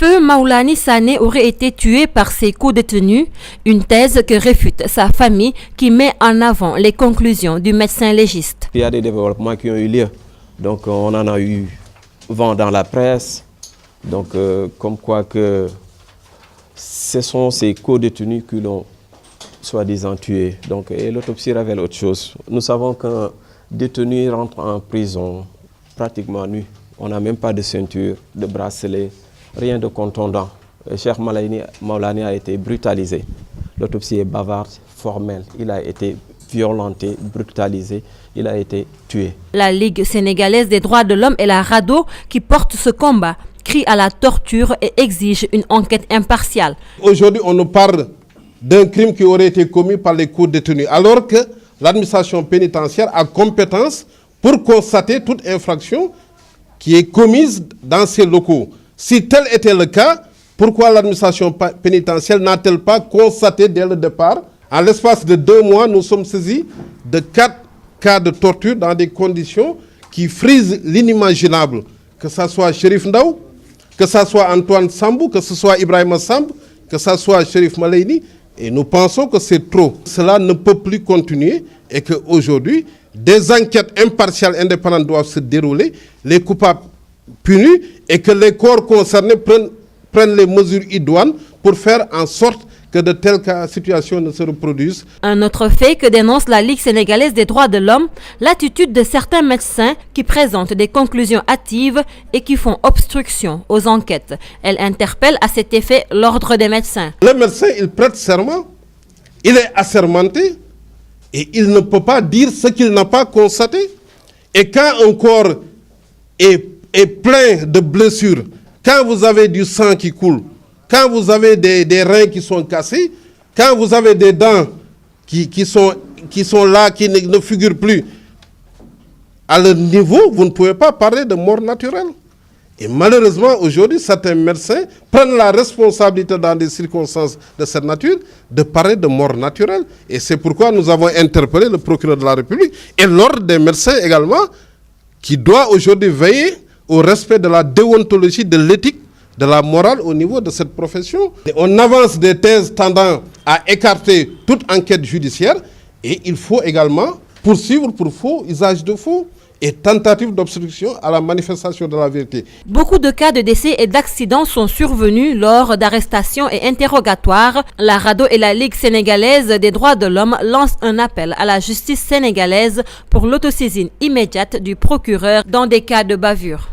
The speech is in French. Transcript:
Feu Maoulani Sané aurait été tué par ses co-détenus, une thèse que réfute sa famille qui met en avant les conclusions du médecin légiste. Il y a des développements qui ont eu lieu, donc on en a eu vent dans la presse, donc comme quoi que ce sont ces co-détenus qui l'ont soi-disant tué. Donc, et l'autopsie révèle autre chose. Nous savons qu'un détenu rentre en prison pratiquement nu. On n'a même pas de ceinture, de bracelet, rien de contondant. Cheikh Maoulani a été brutalisé. L'autopsie est bavarde, formelle. Il a été violenté, brutalisé. Il a été tué. La Ligue sénégalaise des droits de l'homme et la RADDHO qui porte ce combat crie à la torture et exige une enquête impartiale. Aujourd'hui, on nous parle d'un crime qui aurait été commis par les co-détenus, alors que l'administration pénitentiaire a compétence pour constater toute infraction qui est commise dans ces locaux. Si tel était le cas, pourquoi l'administration pénitentiaire n'a-t-elle pas constaté dès le départ? En l'espace de 2 mois, nous sommes saisis de 4 cas de torture dans des conditions qui frisent l'inimaginable. Que ce soit Chérif Ndaw, que ce soit Antoine Sambou, que ce soit Ibrahima Samb, que ce soit Chérif Malayni. Et nous pensons que c'est trop. Cela ne peut plus continuer et qu'aujourd'hui, des enquêtes impartiales indépendantes doivent se dérouler, les coupables punis et que les corps concernés prennent les mesures idoines pour faire en sorte que de telles situations ne se reproduisent. Un autre fait que dénonce la Ligue sénégalaise des droits de l'homme, l'attitude de certains médecins qui présentent des conclusions hâtives et qui font obstruction aux enquêtes. Elle interpelle à cet effet l'ordre des médecins. Le médecin, il prête serment, il est assermenté et il ne peut pas dire ce qu'il n'a pas constaté. Et quand un corps est plein de blessures, quand vous avez du sang qui coule, quand vous avez des reins qui sont cassés, quand vous avez des dents qui sont là, qui ne figurent plus à leur niveau, vous ne pouvez pas parler de mort naturelle. Et malheureusement, aujourd'hui, certains médecins prennent la responsabilité dans des circonstances de cette nature de parler de mort naturelle. Et c'est pourquoi nous avons interpellé le procureur de la République et l'ordre des médecins également, qui doit aujourd'hui veiller au respect de la déontologie, de l'éthique, de la morale au niveau de cette profession. On avance des thèses tendant à écarter toute enquête judiciaire et il faut également poursuivre pour faux, usage de faux et tentative d'obstruction à la manifestation de la vérité. Beaucoup de cas de décès et d'accidents sont survenus lors d'arrestations et interrogatoires. La RADDHO et la Ligue sénégalaise des droits de l'homme lancent un appel à la justice sénégalaise pour l'autosaisine immédiate du procureur dans des cas de bavure.